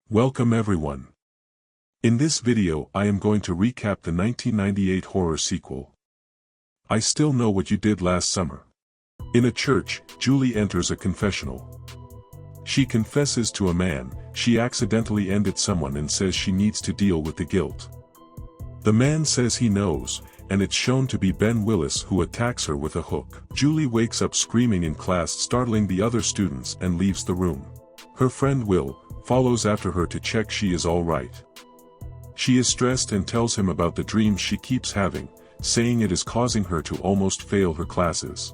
Welcome everyone. In this video I am going to recap the 1998 horror sequel, I Still Know What You Did Last Summer. In a church, Julie enters a confessional. She confesses to a man she accidentally ended someone and says she needs to deal with the guilt. The man says he knows, and it's shown to be Ben Willis who attacks her with a hook. Julie wakes up screaming in class, startling the other students, and leaves the room. Her friend Will follows after her to check she is all right. She is stressed and tells him about the dreams she keeps having, saying it is causing her to almost fail her classes.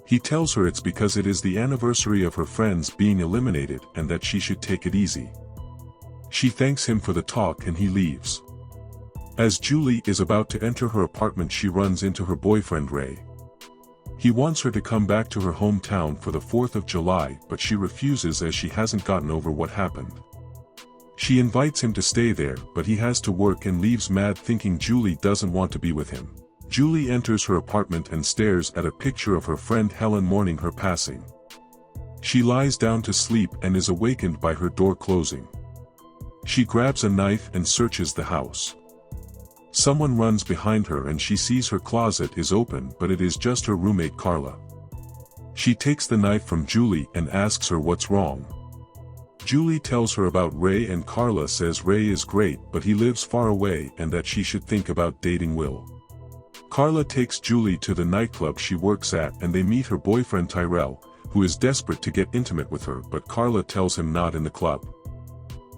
He tells her it's because it is the anniversary of her friends being eliminated and that she should take it easy. She thanks him for the talk and he leaves. As Julie is about to enter her apartment, she runs into her boyfriend Ray. He wants her to come back to her hometown for the 4th of July, but she refuses as she hasn't gotten over what happened. She invites him to stay there, but he has to work and leaves mad, thinking Julie doesn't want to be with him. Julie enters her apartment and stares at a picture of her friend Helen mourning her passing. She lies down to sleep and is awakened by her door closing. She grabs a knife and searches the house. Someone runs behind her and she sees her closet is open, but it is just her roommate Carla. She takes the knife from Julie and asks her what's wrong. Julie tells her about Ray and Carla says Ray is great but he lives far away and that she should think about dating Will. Carla takes Julie to the nightclub she works at and they meet her boyfriend Tyrell, who is desperate to get intimate with her, but Carla tells him not in the club.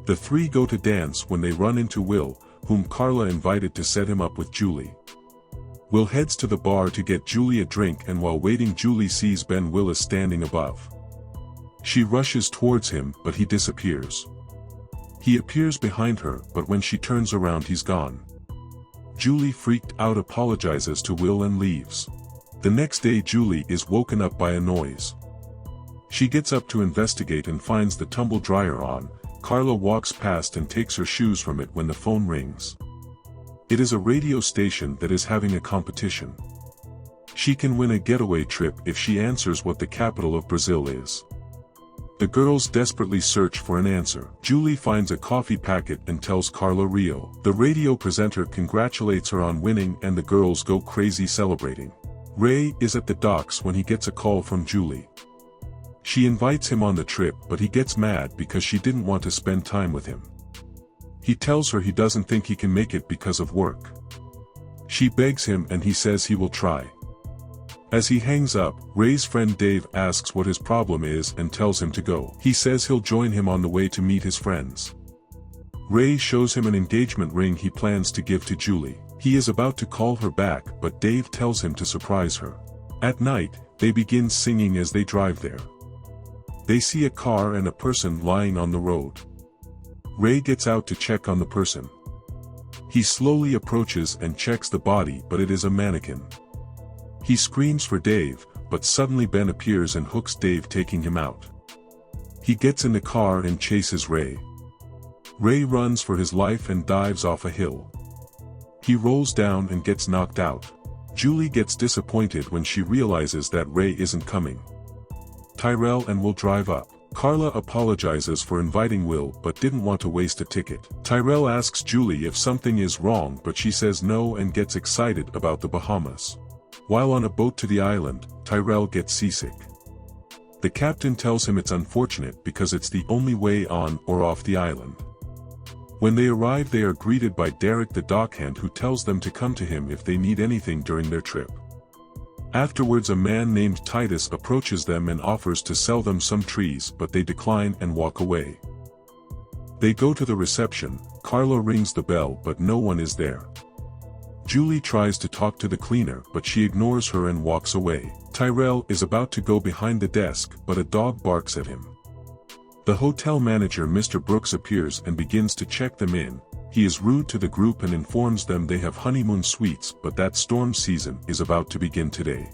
The three go to dance when they run into Will, whom Carla invited to set him up with Julie. Will heads to the bar to get Julie a drink, and while waiting Julie sees Ben Willis standing above. She rushes towards him but he disappears. He appears behind her, but when she turns around he's gone. Julie, freaked out, apologizes to Will and leaves. The next day Julie is woken up by a noise. She gets up to investigate and finds the tumble dryer on. Carla walks past and takes her shoes from it when the phone rings. It is a radio station that is having a competition. She can win a getaway trip if she answers what the capital of Brazil is. The girls desperately search for an answer. Julie finds a coffee packet and tells Carla Rio. The radio presenter congratulates her on winning and the girls go crazy celebrating. Ray is at the docks when he gets a call from Julie. She invites him on the trip but he gets mad because she didn't want to spend time with him. He tells her he doesn't think he can make it because of work. She begs him and he says he will try. As he hangs up, Ray's friend Dave asks what his problem is and tells him to go. He says he'll join him on the way to meet his friends. Ray shows him an engagement ring he plans to give to Julie. He is about to call her back but Dave tells him to surprise her. At night, they begin singing as they drive there. They see a car and a person lying on the road. Ray gets out to check on the person. He slowly approaches and checks the body, but it is a mannequin. He screams for Dave, but suddenly Ben appears and hooks Dave, taking him out. He gets in the car and chases Ray. Ray runs for his life and dives off a hill. He rolls down and gets knocked out. Julie gets disappointed when she realizes that Ray isn't coming. Tyrell and Will drive up. Carla apologizes for inviting Will but didn't want to waste a ticket. Tyrell asks Julie if something is wrong but she says no and gets excited about the Bahamas. While on a boat to the island, Tyrell gets seasick. The captain tells him it's unfortunate because it's the only way on or off the island. When they arrive they are greeted by Derek the dockhand, who tells them to come to him if they need anything during their trip. Afterwards a man named Titus approaches them and offers to sell them some trees but they decline and walk away. They go to the reception. Carla rings the bell but no one is there. Julie tries to talk to the cleaner but she ignores her and walks away. Tyrell is about to go behind the desk but a dog barks at him. The hotel manager Mr. Brooks appears and begins to check them in. He is rude to the group and informs them they have honeymoon suites but that storm season is about to begin today.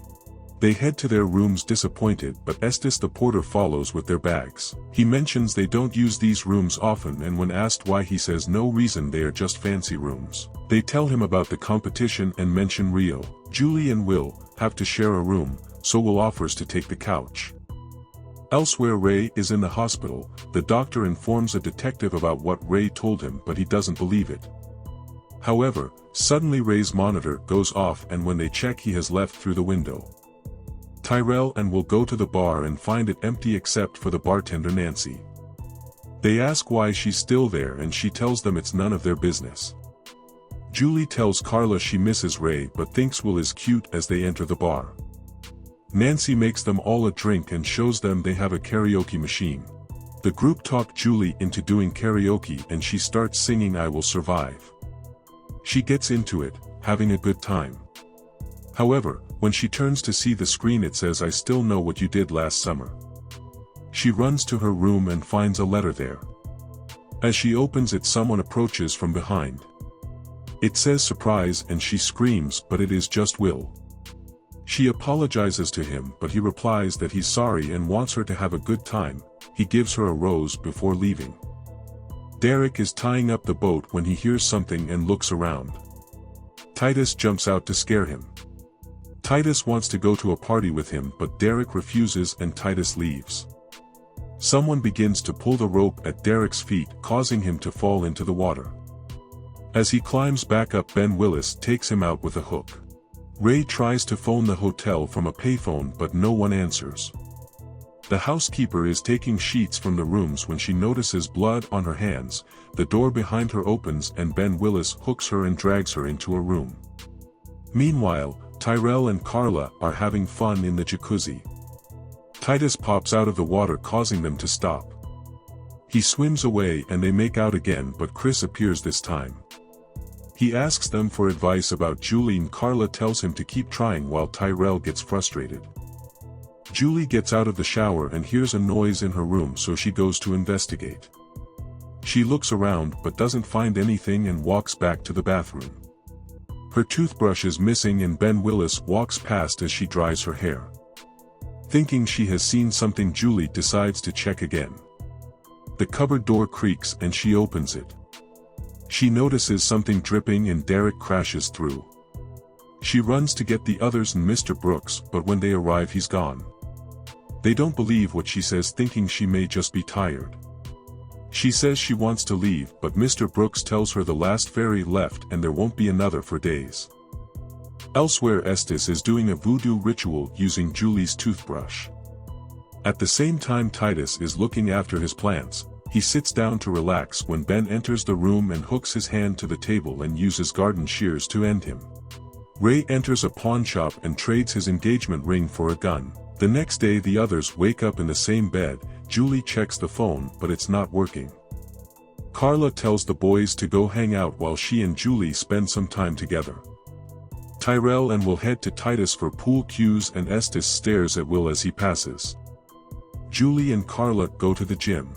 They head to their rooms disappointed but Estes the porter follows with their bags. He mentions they don't use these rooms often and when asked why he says no reason, they are just fancy rooms. They tell him about the competition and mention Rio. Julie and Will have to share a room, so Will offers to take the couch. Elsewhere, Ray is in the hospital. The doctor informs a detective about what Ray told him, but he doesn't believe it. However, suddenly Ray's monitor goes off, and when they check, he has left through the window. Tyrell and Will go to the bar and find it empty except for the bartender Nancy. They ask why she's still there, and she tells them it's none of their business. Julie tells Carla she misses Ray but thinks Will is cute as they enter the bar. Nancy makes them all a drink and shows them they have a karaoke machine. The group talk Julie into doing karaoke, and she starts singing "I Will Survive." She gets into it, having a good time. However, when she turns to see the screen, it says "I still know what you did last summer." She runs to her room and finds a letter there. As she opens it, someone approaches from behind. It says "surprise," and she screams, but it is just Will. She apologizes to him, but he replies that he's sorry and wants her to have a good time. He gives her a rose before leaving. Derek is tying up the boat when he hears something and looks around. Titus jumps out to scare him. Titus wants to go to a party with him, but Derek refuses and Titus leaves. Someone begins to pull the rope at Derek's feet, causing him to fall into the water. As he climbs back up, Ben Willis takes him out with a hook. Ray tries to phone the hotel from a payphone, but no one answers. The housekeeper is taking sheets from the rooms when she notices blood on her hands. The door behind her opens and Ben Willis hooks her and drags her into a room. Meanwhile, Tyrell and Carla are having fun in the jacuzzi. Titus pops out of the water, causing them to stop. He swims away and they make out again, but Chris appears this time. He asks them for advice about Julie, and Carla tells him to keep trying while Tyrell gets frustrated. Julie gets out of the shower and hears a noise in her room, so she goes to investigate. She looks around but doesn't find anything and walks back to the bathroom. Her toothbrush is missing and Ben Willis walks past as she dries her hair. Thinking she has seen something, Julie decides to check again. The cupboard door creaks and she opens it. She notices something dripping and Derek crashes through. She runs to get the others and Mr. Brooks, but when they arrive, he's gone. They don't believe what she says, thinking she may just be tired. She says she wants to leave, but Mr. Brooks tells her the last ferry left and there won't be another for days. Elsewhere, Estes is doing a voodoo ritual using Julie's toothbrush. At the same time, Titus is looking after his plants. He sits down to relax when Ben enters the room and hooks his hand to the table and uses garden shears to end him. Ray enters a pawn shop and trades his engagement ring for a gun. The next day, the others wake up in the same bed. Julie checks the phone, but it's not working. Carla tells the boys to go hang out while she and Julie spend some time together. Tyrell and Will head to Titus for pool cues and Estes stares at Will as he passes. Julie and Carla go to the gym.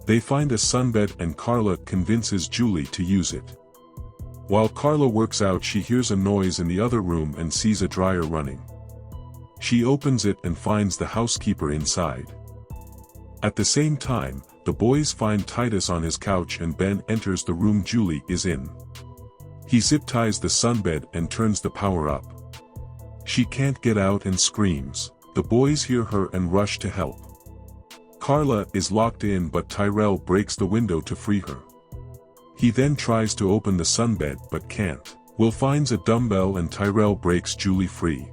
They find a sunbed and Carla convinces Julie to use it. While Carla works out, she hears a noise in the other room and sees a dryer running. She opens it and finds the housekeeper inside. At the same time, the boys find Titus on his couch and Ben enters the room Julie is in. He zip-ties the sunbed and turns the power up. She can't get out and screams. The boys hear her and rush to help. Carla is locked in, but Tyrell breaks the window to free her. He then tries to open the sunbed but can't. Will finds a dumbbell and Tyrell breaks Julie free.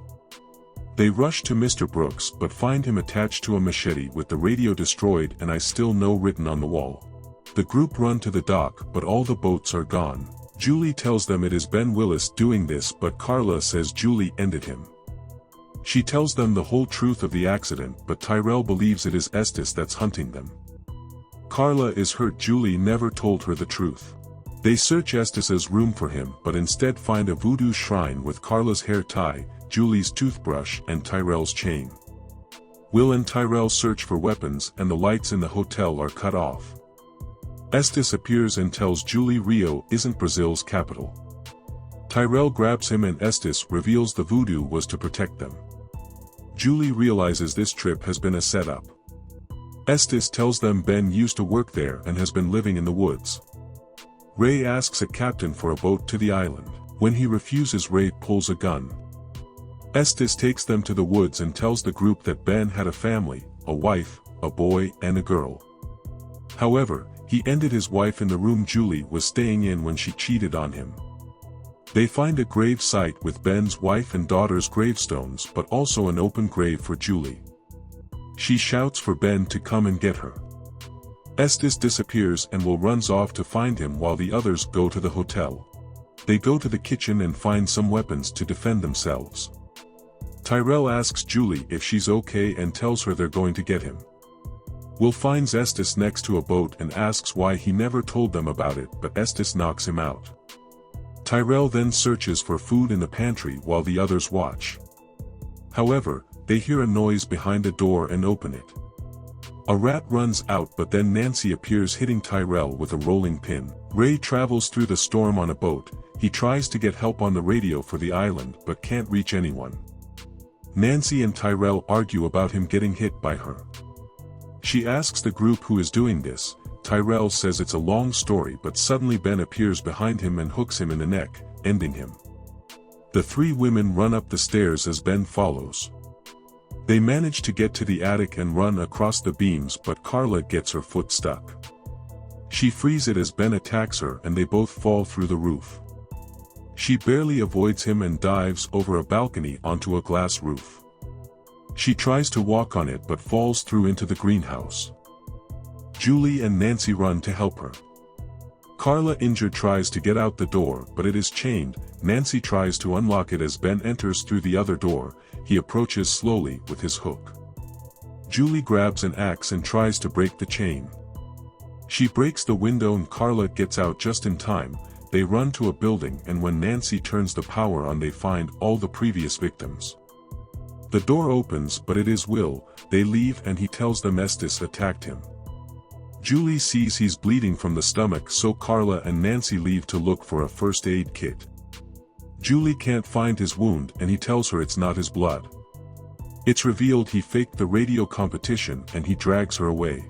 They rush to Mr. Brooks but find him attached to a machete with the radio destroyed and "I still know" written on the wall. The group run to the dock, but all the boats are gone. Julie tells them it is Ben Willis doing this, but Carla says Julie ended him. She tells them the whole truth of the accident, but Tyrell believes it is Estes that's hunting them. Carla is hurt Julie never told her the truth. They search Estes's room for him but instead find a voodoo shrine with Carla's hair tie, Julie's toothbrush and Tyrell's chain. Will and Tyrell search for weapons and the lights in the hotel are cut off. Estes appears and tells Julie Rio isn't Brazil's capital. Tyrell grabs him and Estes reveals the voodoo was to protect them. Julie realizes this trip has been a setup. Estes tells them Ben used to work there and has been living in the woods. Ray asks a captain for a boat to the island. When he refuses, Ray pulls a gun. Estes takes them to the woods and tells the group that Ben had a family. a wife, a boy and a girl. However, he ended his wife in the room Julie was staying in when she cheated on him. They find a grave site with Ben's wife and daughter's gravestones but also an open grave for Julie. She shouts for Ben to come and get her. Estes disappears and Will runs off to find him while the others go to the hotel. They go to the kitchen and find some weapons to defend themselves. Tyrell asks Julie if she's okay and tells her they're going to get him. Will finds Estes next to a boat and asks why he never told them about it, but Estes knocks him out. Tyrell then searches for food in the pantry while the others watch. However, they hear a noise behind the door and open it. A rat runs out but then Nancy appears hitting Tyrell with a rolling pin. Ray travels through the storm on a boat. He tries to get help on the radio for the island but can't reach anyone. Nancy and Tyrell argue about him getting hit by her. She asks the group who is doing this. Tyrell says it's a long story but suddenly Ben appears behind him and hooks him in the neck, ending him. The three women run up the stairs as Ben follows. They manage to get to the attic and run across the beams but Carla gets her foot stuck. She frees it as Ben attacks her and they both fall through the roof. She barely avoids him and dives over a balcony onto a glass roof. She tries to walk on it but falls through into the greenhouse. Julie and Nancy run to help her. Carla, injured, tries to get out the door but it is chained. Nancy tries to unlock it as Ben enters through the other door. He approaches slowly with his hook. Julie grabs an axe and tries to break the chain. She breaks the window and Carla gets out just in time. They run to a building and when Nancy turns the power on they find all the previous victims. The door opens but it is Will. They leave and he tells them Estes attacked him. Julie sees he's bleeding from the stomach so Carla and Nancy leave to look for a first aid kit. Julie can't find his wound and he tells her it's not his blood. It's revealed he faked the radio competition and he drags her away.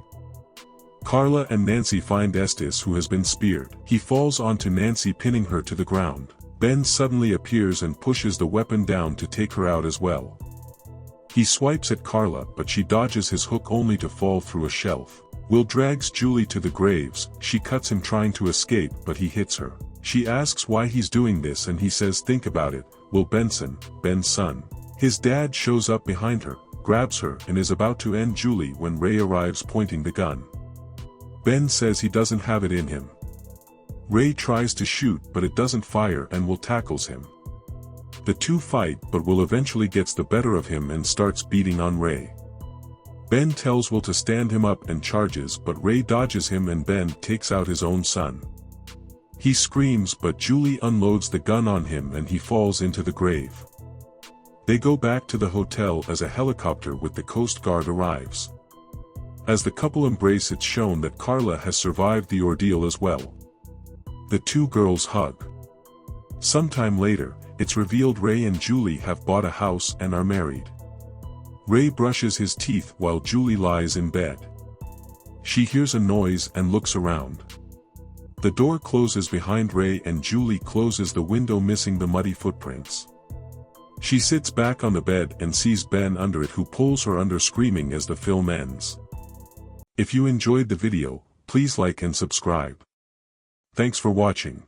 Carla and Nancy find Estes who has been speared. He falls onto Nancy pinning her to the ground. Ben suddenly appears and pushes the weapon down to take her out as well. He swipes at Carla but she dodges his hook only to fall through a shelf. Will drags Julie to the graves. She cuts him trying to escape but he hits her. She asks why he's doing this and he says think about it, Will Benson, Ben's son. His dad shows up behind her, grabs her and is about to end Julie when Ray arrives pointing the gun. Ben says he doesn't have it in him. Ray tries to shoot but it doesn't fire and Will tackles him. The two fight but Will eventually gets the better of him and starts beating on Ray. Ben tells Will to stand him up and charges but Ray dodges him and Ben takes out his own son. He screams but Julie unloads the gun on him and he falls into the grave. They go back to the hotel as a helicopter with the Coast Guard arrives. As the couple embrace it's shown that Carla has survived the ordeal as well. The two girls hug. Sometime later, it's revealed Ray and Julie have bought a house and are married. Ray brushes his teeth while Julie lies in bed. She hears a noise and looks around. The door closes behind Ray and Julie closes the window missing the muddy footprints. She sits back on the bed and sees Ben under it who pulls her under screaming as the film ends. If you enjoyed the video, please like and subscribe. Thanks for watching.